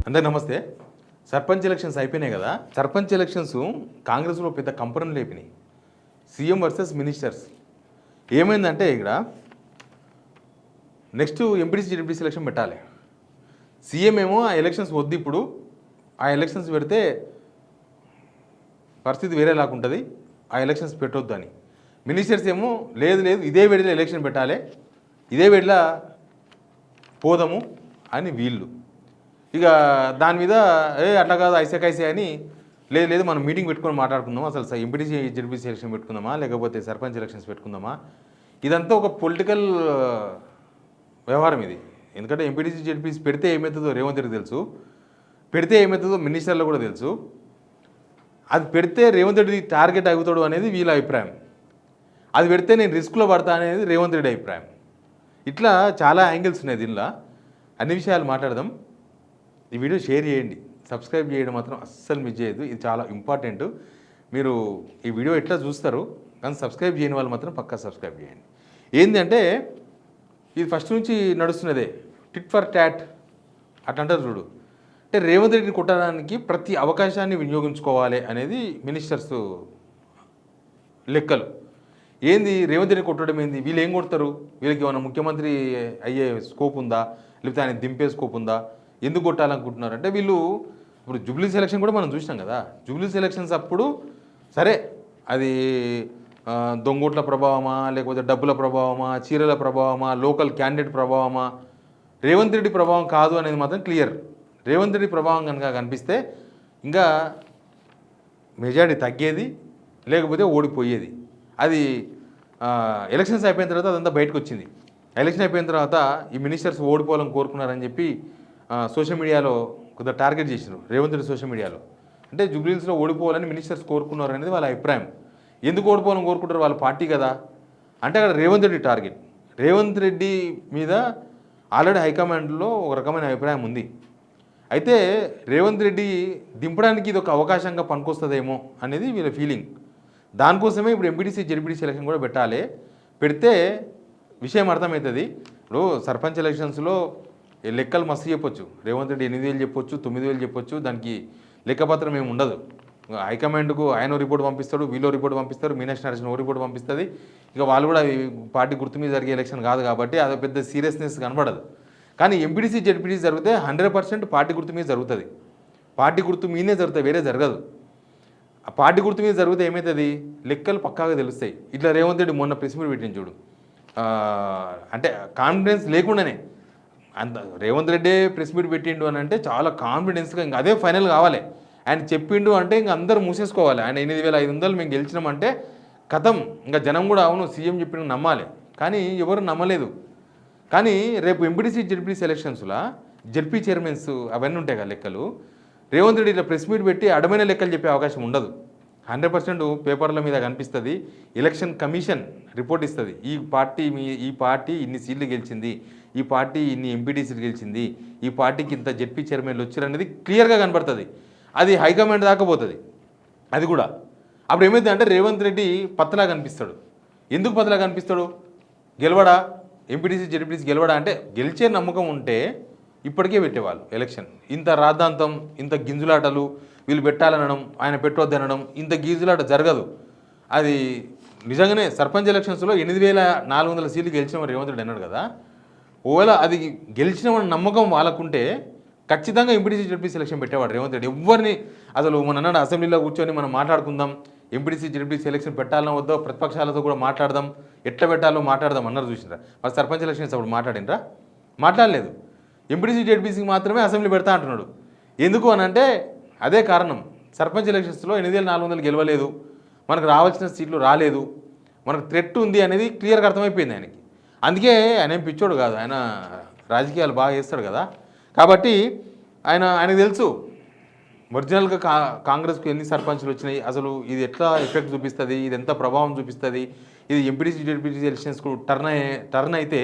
అందరికీ నమస్తే. సర్పంచ్ ఎలక్షన్స్ అయిపోయినాయి కదా. సర్పంచ్ ఎలక్షన్స్ కాంగ్రెస్లో పెద్ద కంపరం లేపినాయి. CM versus ministers. ఏమైందంటే ఇక్కడ నెక్స్ట్ ఎంపీటీసీ జెడ్పీటీసీ ఎలక్షన్ పెట్టాలి. సీఎం ఏమో ఆ ఎలక్షన్స్ వద్దు, ఇప్పుడు ఆ ఎలక్షన్స్ పెడితే పరిస్థితి వేరేలాగా ఉంటుంది, ఆ ఎలక్షన్స్ పెట్టొద్దు అని. మినిస్టర్స్ ఏమో లేదు లేదు ఇదే వేడిలో ఎలక్షన్ పెట్టాలి, ఇదే వేడిలో పోదాము అని వీళ్ళు. ఇక దాని మీద అట్లా కాదు ఐసే అని లేదు లేదు మనం మీటింగ్ పెట్టుకొని మాట్లాడుకుందాం, అసలు ఎంపీటీసీ జెడ్పీటీసీ ఎలక్షన్ పెట్టుకుందామా లేకపోతే సర్పంచ్ ఎలక్షన్స్ పెట్టుకుందామా. ఇదంతా ఒక పొలిటికల్ వ్యవహారం ఇది. ఎందుకంటే ఎంపీటీసీ జెడ్పీటీసీ పెడితే ఏమవుతుందో రేవంత్ రెడ్డికి తెలుసు, పెడితే ఏమవుతుందో మినిస్టర్లో కూడా తెలుసు. అది పెడితే రేవంత్ రెడ్డి టార్గెట్ అవుతాడు అనేది వీళ్ళ అభిప్రాయం, అది పెడితే నేను రిస్క్లో పడతా అనేది రేవంత్ రెడ్డి అభిప్రాయం. ఇట్లా చాలా యాంగిల్స్ ఉన్నాయి దీనిలో. అన్ని విషయాలు మాట్లాడదాం. ఈ వీడియో షేర్ చేయండి, సబ్స్క్రైబ్ చేయడం మాత్రం అస్సలు మిస్ చేయదు, ఇది చాలా ఇంపార్టెంట్. మీరు ఈ వీడియో ఎట్లా చూస్తారు కానీ సబ్స్క్రైబ్ చేయని వాళ్ళు మాత్రం పక్కా సబ్స్క్రైబ్ చేయండి. ఏంటంటే ఇది ఫస్ట్ నుంచి నడుస్తున్నదే, టిట్ ఫర్ ట్యాట్ అట్లా అంటారు చూడు. అంటే రేవంత్ రెడ్డిని కొట్టడానికి ప్రతి అవకాశాన్ని వినియోగించుకోవాలి అనేది మినిస్టర్స్ లెక్కలు. ఏంది రేవంత్ రెడ్డి కొట్టడం ఏంది, వీళ్ళు ఏం కొడతారు, వీళ్ళకి ఏమైనా ముఖ్యమంత్రి అయ్యే స్కోప్ ఉందా, లేకపోతే ఆయన దింపే స్కోప్ ఉందా, ఎందుకు కొట్టాలనుకుంటున్నారు అంటే వీళ్ళు ఇప్పుడు జూబ్లీ సెలక్షన్ కూడా మనం చూసినాం కదా. జూబ్లీ సెలక్షన్స్ అప్పుడు సరే అది దొంగోట్ల ప్రభావమా లేకపోతే డబ్బుల ప్రభావమా చీరల ప్రభావమా లోకల్ క్యాండిడేట్ ప్రభావమా, రేవంత్ రెడ్డి ప్రభావం కాదు అనేది మాత్రం క్లియర్. రేవంత్ రెడ్డి ప్రభావం కనుక కనిపిస్తే ఇంకా మెజారిటీ తగ్గేది లేకపోతే ఓడిపోయేది. అది ఎలక్షన్స్ అయిపోయిన తర్వాత అదంతా బయటకు వచ్చింది. ఎలక్షన్ అయిపోయిన తర్వాత ఈ మినిస్టర్స్ ఓడిపోవాలని కోరుకున్నారని చెప్పి సోషల్ మీడియాలో కొద్దిగా టార్గెట్ చేసినారు రేవంత్ రెడ్డి సోషల్ మీడియాలో. అంటే జూబ్లీహిల్స్లో ఓడిపోవాలని మినిస్టర్స్ కోరుకున్నారు అనేది వాళ్ళ అభిప్రాయం. ఎందుకు ఓడిపోవాలని కోరుకుంటారు, వాళ్ళ పార్టీ కదా. అంటే అక్కడ రేవంత్ రెడ్డి టార్గెట్. రేవంత్ రెడ్డి మీద ఆల్రెడీ హైకమాండ్లో ఒక రకమైన అభిప్రాయం ఉంది. అయితే రేవంత్ రెడ్డి దింపడానికి ఇది ఒక అవకాశంగా పనికొస్తుందేమో అనేది వీళ్ళ ఫీలింగ్. దానికోసమే ఇప్పుడు ఎంపీటీసీ జెడ్పీటీసీ ఎలక్షన్ కూడా పెట్టాలి. పెడితే విషయం అర్థమవుతుంది. ఇప్పుడు సర్పంచ్ ఎలక్షన్స్లో లెక్కలు మస్తు చెప్పొచ్చు, రేవంత్ రెడ్డి 8,000 చెప్పొచ్చు, 9,000 చెప్పొచ్చు, దానికి లెక్కపత్రం ఏమి ఉండదు. హైకమాండ్కు ఆయన రిపోర్ట్ పంపిస్తాడు, వీళ్ళు రిపోర్ట్ పంపిస్తారు, మీనాక్షి నరసింహ రిపోర్ట్ పంపిస్తుంది. ఇక వాళ్ళు కూడా పార్టీ గుర్తు మీద జరిగే ఎలక్షన్ కాదు కాబట్టి అది పెద్ద సీరియస్నెస్ కనబడదు. కానీ ఎంపీటీసీ జెడ్పీటీసీ జరిగితే 100% పార్టీ గుర్తు మీద జరుగుతుంది. పార్టీ గుర్తు మీదే జరుగుతుంది, వేరే జరగదు. ఆ పార్టీ గుర్తు మీద జరిగితే ఏమవుతుంది, లెక్కలు పక్కాగా తెలుస్తాయి. ఇట్లా రేవంత్ రెడ్డి మొన్న ప్రెస్ మీట్ పెట్టింది చూడు, అంటే కాన్ఫిడెన్స్ లేకుండానే అంత రేవంత్ రెడ్డి ప్రెస్ మీట్ పెట్టిండు అని అంటే చాలా కాన్ఫిడెన్స్గా ఇంకా అదే ఫైనల్ కావాలి. ఆయన చెప్పిండు అంటే ఇంకా అందరూ మూసేసుకోవాలి. ఆయన 8,500 మేము గెలిచినామంటే కథం, ఇంకా జనం కూడా అవును సీఎం చెప్పిన నమ్మాలి. కానీ ఎవరు నమ్మలేదు. కానీ రేపు ఎంపీటీసీ జెడ్పీటీసీ ఎలక్షన్స్లో జెడ్పీ చైర్మన్స్ అవన్నీ ఉంటాయి కదా లెక్కలు, రేవంత్ రెడ్డి ఇట్లా ప్రెస్ మీట్ పెట్టి అడమైన లెక్కలు చెప్పే అవకాశం ఉండదు. 100% పేపర్ల మీద కనిపిస్తుంది. ఎలక్షన్ కమిషన్ రిపోర్ట్ ఇస్తుంది, ఈ పార్టీ ఇన్ని సీట్లు గెలిచింది, ఈ పార్టీ ఇన్ని ఎంపీటీసీలు గెలిచింది, ఈ పార్టీకి ఇంత జెడ్పీ చైర్మన్లు వచ్చారనేది క్లియర్గా కనబడుతుంది. అది హైకమాండ్ దాకా పోతుంది. అది కూడా అప్పుడు ఏమైంది అంటే రేవంత్ రెడ్డి పత్తలా కనిపిస్తాడు. ఎందుకు పత్తలా కనిపిస్తాడు, గెలవడా ఎంపీటీసీ జెడ్పీటీసీ గెలవడా అంటే గెలిచే నమ్మకం ఉంటే ఇప్పటికే పెట్టేవాళ్ళు ఎలక్షన్. ఇంత రాద్ధాంతం, ఇంత గింజులాటలు, వీళ్ళు పెట్టాలనడం ఆయన పెట్టొద్దనడం, ఇంత గీజులాట జరగదు. అది నిజంగానే సర్పంచ్ ఎలక్షన్స్లో 8,400 సీట్లు గెలిచిన రేవంత్ రెడ్డి అన్నాడు కదా. ఒకవేళ అది గెలిచినామని నమ్మకం వాళ్ళకుంటే ఖచ్చితంగా ఎంపీటీసీ జెడ్పీటీసీ ఎలక్షన్ పెట్టేవాడు రేవంత్ రెడ్డి. ఎవరిని అసలు మన అన్నాడు అసెంబ్లీలో కూర్చొని మనం మాట్లాడుకుందాం, ఎంపీటీసీ జెడ్పీటీసీ ఎలక్షన్ పెట్టాలనో వద్దో ప్రతిపక్షాలతో కూడా మాట్లాడదాం, ఎట్లా పెట్టాలో మాట్లాడదాం అన్నారు. చూసినరా మరి సర్పంచ్ ఎలక్షన్స్ అప్పుడు మాట్లాడినరా? మాట్లాడలేదు. ఎంపీటీసీ జెడ్పీటీసీకి మాత్రమే అసెంబ్లీ పెడతా అంటున్నాడు. ఎందుకు అని అంటే అదే కారణం, సర్పంచ్ ఎలక్షన్స్లో 8,400 గెలవలేదు, మనకు రావాల్సిన సీట్లు రాలేదు, మనకు థ్రెట్ ఉంది అనేది క్లియర్గా అర్థమైపోయింది ఆయనకి. అందుకే ఆయన ఏం పిచ్చోడు కాదు, ఆయన రాజకీయాలు బాగా చేస్తాడు కదా. కాబట్టి ఆయనకు తెలుసు ఒరిజినల్గా కాంగ్రెస్కు ఎన్ని సర్పంచ్లు వచ్చినాయి, అసలు ఇది ఎట్లా ఎఫెక్ట్ చూపిస్తుంది, ఇది ఎంత ప్రభావం చూపిస్తుంది, ఇది ఎంపీటీసీ జెడ్పీటీసీ ఎలక్షన్స్కు టర్న్ అయితే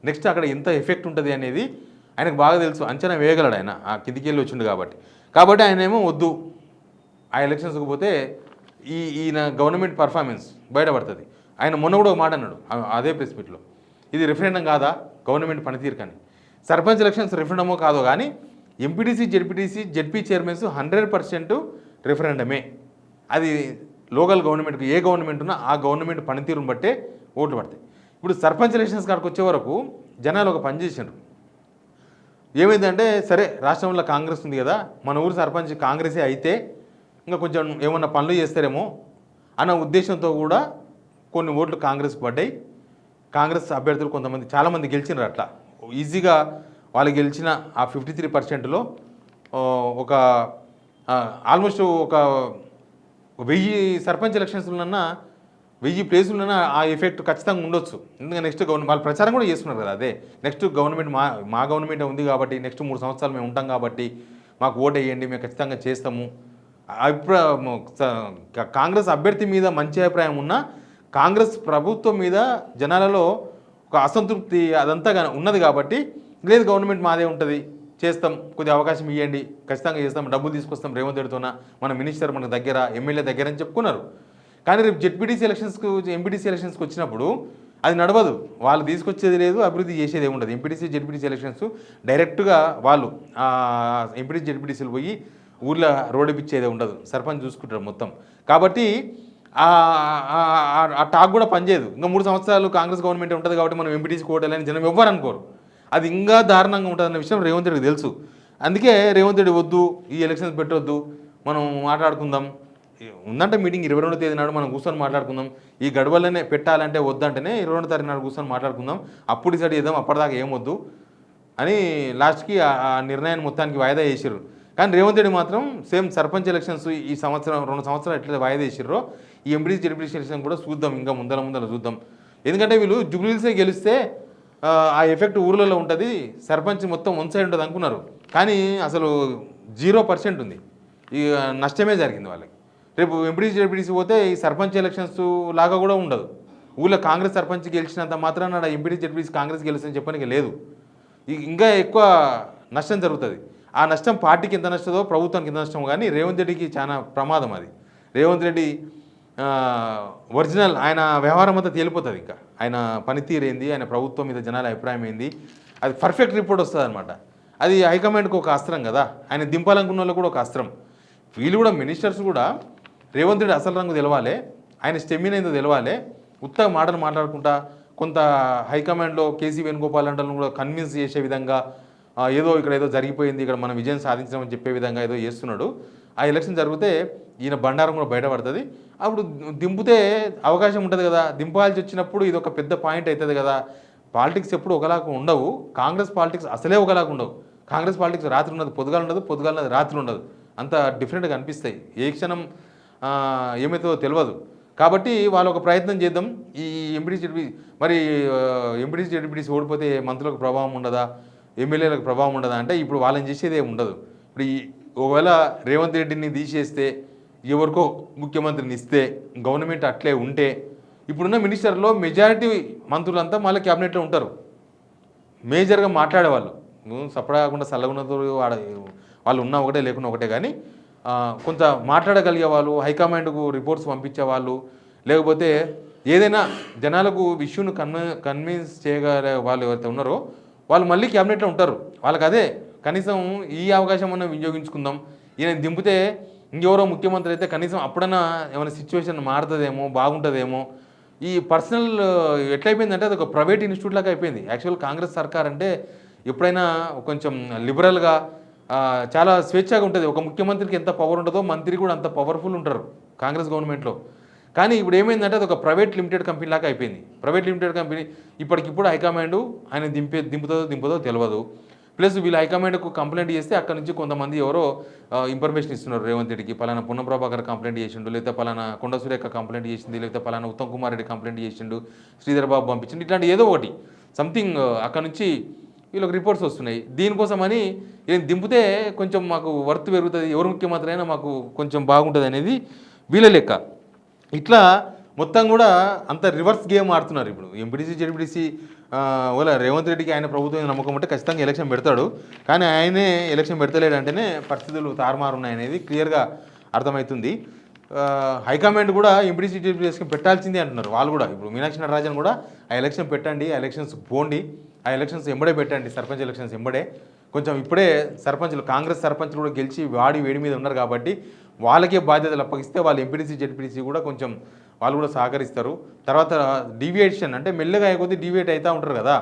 నెక్స్ట్ అక్కడ ఎంత ఎఫెక్ట్ ఉంటుంది అనేది ఆయనకు బాగా తెలుసు. అంచనా వేయగలడు ఆయన, ఆ కిందికి వెళ్ళి వచ్చిండు కాబట్టి ఆయన ఏమో వద్దు, ఆ ఎలక్షన్స్కి పోతే ఈయన గవర్నమెంట్ పర్ఫార్మెన్స్ బయటపడుతుంది. ఆయన మొన్న కూడా ఒక మాట అన్నాడు అదే ప్రెస్ మీట్లో, ఇది రిఫరెండం కాదా గవర్నమెంట్ పనితీరు కానీ. సర్పంచ్ ఎలక్షన్స్ రిఫరెండమో కాదో కానీ ఎంపీటీసీ జెడ్పీ చైర్మన్స్ 100% రిఫరెండమే. అది లోకల్ గవర్నమెంట్కి ఏ గవర్నమెంట్ ఉన్నా ఆ గవర్నమెంట్ పనితీరుని బట్టే ఓట్లు పడతాయి. ఇప్పుడు సర్పంచ్ ఎలక్షన్స్ కాడికి వచ్చే వరకు జనాలు ఒక పని చేసినారు. ఏమైందంటే సరే రాష్ట్రంలో కాంగ్రెస్ ఉంది కదా, మన ఊరు సర్పంచ్ కాంగ్రెసే అయితే ఇంకా కొంచెం ఏమన్నా పనులు చేస్తారేమో అన్న ఉద్దేశంతో కూడా కొన్ని ఓట్లు కాంగ్రెస్కి పడ్డాయి. కాంగ్రెస్ అభ్యర్థులు కొంతమంది చాలామంది గెలిచినారు. అట్లా ఈజీగా వాళ్ళు గెలిచిన ఆ 53%లో ఒక ఆల్మోస్ట్ ఒక 1000 సర్పంచ్ ఎలక్షన్స్లోనన్నా 1000 ప్లేసులన్నా ఆ ఎఫెక్ట్ ఖచ్చితంగా ఉండొచ్చు. ఎందుకంటే నెక్స్ట్ గవర్నమెంట్ వాళ్ళు ప్రచారం కూడా చేస్తున్నారు కదా, అదే నెక్స్ట్ గవర్నమెంట్ మా గవర్నమెంట్ ఉంది కాబట్టి నెక్స్ట్ 3 సంవత్సరాలు మేము ఉంటాం కాబట్టి మాకు ఓటు వేయండి, మేము ఖచ్చితంగా చేస్తాము. కాంగ్రెస్ అభ్యర్థి మీద మంచి అభిప్రాయం ఉన్నా కాంగ్రెస్ ప్రభుత్వం మీద జనాలలో ఒక అసంతృప్తి అదంతా ఉన్నది కాబట్టి లేదు గవర్నమెంట్ మాదే ఉంటుంది, చేస్తాం, కొద్దిగా అవకాశం ఇవ్వండి, ఖచ్చితంగా చేస్తాం, డబ్బులు తీసుకొస్తాం రేవంత్ రెడ్డితోన, మన మినిస్టర్ మన దగ్గర, ఎమ్మెల్యే దగ్గర అని చెప్పుకున్నారు. కానీ రేపు జెడ్పీటీసీ ఎలక్షన్స్కు ఎంపీటీసీ ఎలక్షన్స్కి వచ్చినప్పుడు అది నడవదు. వాళ్ళు తీసుకొచ్చేది లేదు, అభివృద్ధి చేసేది ఏముండదు. ఎంపీటీసీ జెడ్పీటీసీ ఎలక్షన్స్ డైరెక్ట్గా వాళ్ళు ఎంపీటీసీ జెడ్పీటీసీలు పోయి ఊర్లో రోడ్ ఇప్పించేదే ఉండదు, సర్పంచ్ చూసుకుంటారు మొత్తం. కాబట్టి ఆ టాక్ కూడా పనిచేయదు. ఇంకా 3 సంవత్సరాలు కాంగ్రెస్ గవర్నమెంట్ ఉంటుంది కాబట్టి మనం ఎంపీటీసీ కోటాలని జనం ఎవ్వరు అనుకోరు. అది ఇంకా దారుణంగా ఉంటుందన్న విషయం రేవంత్ రెడ్డికి తెలుసు. అందుకే రేవంత్ రెడ్డి వద్దు, ఈ ఎలక్షన్స్ పెట్టొద్దు, మనం మాట్లాడుకుందాం, ఉందంటే మీటింగ్ 22వ తేదీ నాడు మనం కూర్చొని మాట్లాడుకుందాం, ఈ గడువులనే పెట్టాలంటే వద్దంటేనే 22వ తారీఖు నాడు కూర్చొని మాట్లాడుకుందాం, అప్పుడు డిసైడ్ చేద్దాం, అప్పటిదాకా ఏమొద్దు అని లాస్ట్కి ఆ నిర్ణయాన్ని మొత్తానికి వాయిదా చేసారు. కానీ రేవంత్ రెడ్డి మాత్రం సేమ్ సర్పంచ్ ఎలక్షన్స్ ఈ సంవత్సరం 2 సంవత్సరాలు ఎట్లా వాయిదా చేసిర్రో ఈ ఎంపీటీసీ జెడ్పీటీసీ ఎలక్షన్ కూడా చూద్దాం, ఇంకా ముందర చూద్దాం. ఎందుకంటే వీళ్ళు జూబ్లీహిల్సే గెలిస్తే ఆ ఎఫెక్ట్ ఊర్లలో ఉంటుంది, సర్పంచ్ మొత్తం వన్ సైడ్ ఉంటుంది అనుకున్నారు. కానీ అసలు 0% ఉంది, ఈ నష్టమే జరిగింది వాళ్ళకి. రేపు ఎంపీటీసీ జెడ్పీటీసీ పోతే ఈ సర్పంచ్ ఎలక్షన్స్ లాగా కూడా ఉండదు. ఊళ్ళో కాంగ్రెస్ సర్పంచ్ గెలిచినంత మాత్రాన ఎంపీటీసీ జెడ్పీటీసీ కాంగ్రెస్ గెలిచిందని చెప్పడానికి లేదు, ఇంకా ఎక్కువ నష్టం జరుగుతుంది. ఆ నష్టం పార్టీకి ఎంత నష్టదో ప్రభుత్వానికి ఎంత నష్టమో, కానీ రేవంత్ రెడ్డికి చాలా ప్రమాదం అది. రేవంత్ రెడ్డి ఒరిజినల్ ఆయన వ్యవహారం అంతా తేలిపోతుంది. ఇంకా ఆయన పనితీరు ఏంది, ఆయన ప్రభుత్వం మీద జనాల అభిప్రాయం ఏంది, అది పర్ఫెక్ట్ రిపోర్ట్ వస్తుంది అనమాట. అది హైకమాండ్కి ఒక అస్త్రం కదా, ఆయన దింపాలనుకున్న వాళ్ళు కూడా ఒక అస్త్రం. వీళ్ళు కూడా మినిస్టర్స్ కూడా రేవంత్ రెడ్డి అసలు రంగు తెలవాలి, ఆయన స్టెమినా ఏందో తెలవాలి. ఉత్తగా మాటలు మాట్లాడుకుంటా కొంత హైకమాండ్లో కేసీ వేణుగోపాల్ అంటలను కూడా కన్విన్స్ చేసే విధంగా ఏదో ఇక్కడ ఏదో జరిగిపోయింది, ఇక్కడ మనం విజయం సాధించామని చెప్పే విధంగా ఏదో చేస్తున్నాడు. ఆ ఎలక్షన్ జరిగితే ఈయన బండారం కూడా బయటపడుతుంది. అప్పుడు దింపితే అవకాశం ఉంటుంది కదా, దింపాల్సి వచ్చినప్పుడు ఇది ఒక పెద్ద పాయింట్ అవుతుంది కదా. పాలిటిక్స్ ఎప్పుడు ఒకలాగా ఉండవు, కాంగ్రెస్ పాలిటిక్స్ అసలే ఒకలాగా ఉండవు. కాంగ్రెస్ పాలిటిక్స్ రాత్రి ఉండదు, పొద్దుగాలు ఉండదు, పొద్దుగాలు ఉన్నది రాత్రి ఉండదు, అంత డిఫరెంట్గా అనిపిస్తాయి. ఏ క్షణం ఏమవుతుందో తెలియదు. కాబట్టి వాళ్ళు ఒక ప్రయత్నం చేద్దాం. ఈ ఎంపీటీసీ జెడ్పీటీసీ ఓడిపోతే మంత్రులకు ప్రభావం ఉండదా, ఎమ్మెల్యేలకు ప్రభావం ఉండదా అంటే ఇప్పుడు వాళ్ళని చేసేదే ఉండదు. ఇప్పుడు ఒకవేళ రేవంత్ రెడ్డిని తీసేస్తే ఎవరికో ముఖ్యమంత్రిని ఇస్తే గవర్నమెంట్ అట్లే ఉంటే ఇప్పుడున్న మినిస్టర్లో మెజారిటీ మంత్రులంతా మళ్ళీ క్యాబినెట్లో ఉంటారు. మేజర్గా మాట్లాడేవాళ్ళు సపడా కాకుండా చల్లగున్నతో వాళ్ళు ఉన్నా ఒకటే లేకున్నా ఒకటే, కానీ కొంత మాట్లాడగలిగే వాళ్ళు, హైకమాండ్కు రిపోర్ట్స్ పంపించే వాళ్ళు, లేకపోతే ఏదైనా జనాలకు ఇష్యూను కన్విన్స్ చేయగలిగే వాళ్ళు ఎవరైతే ఉన్నారో వాళ్ళు మళ్ళీ క్యాబినెట్లో ఉంటారు. వాళ్ళకి అదే కనీసం ఈ అవకాశం అన్న వినియోగించుకుందాం, ఈయన దింపితే ఇంకెవరో ముఖ్యమంత్రి అయితే కనీసం అప్పుడన్నా ఏమైనా సిచ్యువేషన్ మారుతుందేమో, బాగుంటుందేమో. ఈ పర్సనల్ ఎట్లయిపోయిందంటే అది ఒక ప్రైవేట్ ఇన్స్టిట్యూట్ లాగా అయిపోయింది. యాక్చువల్ కాంగ్రెస్ సర్కార్ అంటే ఎప్పుడైనా కొంచెం లిబరల్గా చాలా స్వేచ్ఛగా ఉంటుంది. ఒక ముఖ్యమంత్రికి ఎంత పవర్ ఉంటుందో మంత్రి కూడా అంత పవర్ఫుల్ ఉంటారు కాంగ్రెస్ గవర్నమెంట్లో. కానీ ఇప్పుడు ఏమైందంటే అది ఒక ప్రైవేట్ లిమిటెడ్ కంపెనీ లాగా అయిపోయింది. ప్రైవేట్ లిమిటెడ్ కంపెనీ ఇప్పటికిప్పుడు హైకమాండ్ ఆయన దింపుతుందో తెలియదు. ప్లస్ వీళ్ళు హైకమాండ్కు కంప్లైంట్ చేస్తే అక్కడ నుంచి కొంతమంది ఎవరో ఇన్ఫర్మేషన్ ఇస్తున్నారు రేవంత్ రెడ్డికి, పలానా పున్న ప్రభాకర్ కంప్లైంట్ చేసిండు, లేకపోతే పలానా కొండ సురేఖ కంప్లైంట్ చేసింది, లేకపోతే పలానా ఉత్తమ్ కుమార్ రెడ్డి కంప్లైంట్ చేసిండు, శ్రీధర్ బాబు పంపించిండు, ఇట్లాంటి ఏదో ఒకటి సంథింగ్ అక్కడ నుంచి వీళ్ళకి రిపోర్ట్స్ వస్తున్నాయి. దీనికోసమని ఏం దింపితే కొంచెం మాకు వర్త్ పెరుగుతుంది, ఎవరు ముఖ్యమంత్రి అయినా మాకు కొంచెం బాగుంటుంది అనేది వీళ్ళ లెక్క. ఇట్లా మొత్తం కూడా అంత రివర్స్ గేమ్ ఆడుతున్నారు. ఇప్పుడు ఎంపీటీసీ జెడ్పీటీసీ వాళ్ళ రేవంత్ రెడ్డికి ఆయన ప్రభుత్వం నమ్మకం అంటే ఖచ్చితంగా ఎలక్షన్ పెడతాడు, కానీ ఆయనే ఎలక్షన్ పెడతలేడంటేనే పరిస్థితులు తారుమారు ఉన్నాయనేది క్లియర్గా అర్థమవుతుంది. హైకమాండ్ కూడా ఎంపీటీసీ జెడ్పీటీసీ పెట్టాల్సిందే అంటున్నారు వాళ్ళు కూడా. ఇప్పుడు మీనాక్షి నటరాజన్ కూడా ఆ ఎలక్షన్ పెట్టండి, ఆ ఎలక్షన్స్ పోండి, ఆ ఎలక్షన్స్ ఎంబడే పెట్టండి, సర్పంచ్ ఎలక్షన్స్ ఎంబడే కొంచెం ఇప్పుడే సర్పంచ్లు కాంగ్రెస్ సర్పంచ్లు కూడా గెలిచి వేడి మీద ఉన్నారు కాబట్టి వాళ్ళకే బాధ్యతలు అప్పగిస్తే వాళ్ళు ఎంపీటీసీ జెడ్పీటీసీ కూడా కొంచెం వాళ్ళు కూడా సహకరిస్తారు. తర్వాత డీవియేషన్ అంటే మెల్లగా అయిపోతే డీవియేట్ అవుతూ ఉంటారు కదా,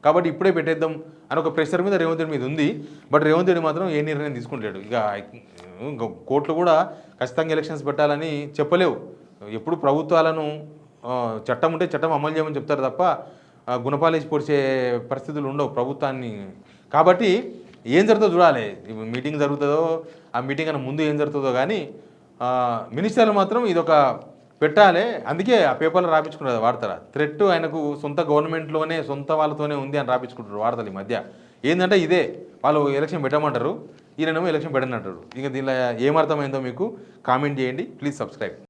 కాబట్టి ఇప్పుడే పెట్టేద్దాం అని ఒక ప్రెషర్ మీద రేవంత్ రెడ్డి మీద ఉంది. బట్ రేవంత్ రెడ్డి మాత్రం ఏ నిర్ణయం తీసుకుంటాడు. ఇక కోర్టులు కూడా ఖచ్చితంగా ఎలక్షన్స్ పెట్టాలని చెప్పలేవు. ఎప్పుడు ప్రభుత్వాలను చట్టం ఉంటే చట్టం అమలు చేయమని చెప్తారు తప్ప గుణపాలేసి పొడిచే పరిస్థితులు ఉండవు ప్రభుత్వాన్ని. కాబట్టి ఏం జరుగుతుందో చూడాలి. మీటింగ్ జరుగుతుందో ఆ మీటింగ్ కన్నా ముందు ఏం జరుగుతుందో కానీ మినిస్టర్లు మాత్రం ఇదొక పెట్టాలి. అందుకే ఆ పేపర్లో రాపించుకుంటారు వార్తలు. థ్రెట్ ఆయనకు సొంత గవర్నమెంట్లోనే సొంత వాళ్ళతోనే ఉంది అని రాపించుకుంటారు వార్తలు ఈ మధ్య. ఏంటంటే ఇదే వాళ్ళు ఎలక్షన్ పెట్టమంటారు, ఈయనేమో ఎలక్షన్ పెట్టనంటారు. ఇక దీనిలో ఏమర్థమైందో మీకు కామెంట్ చేయండి. Please subscribe.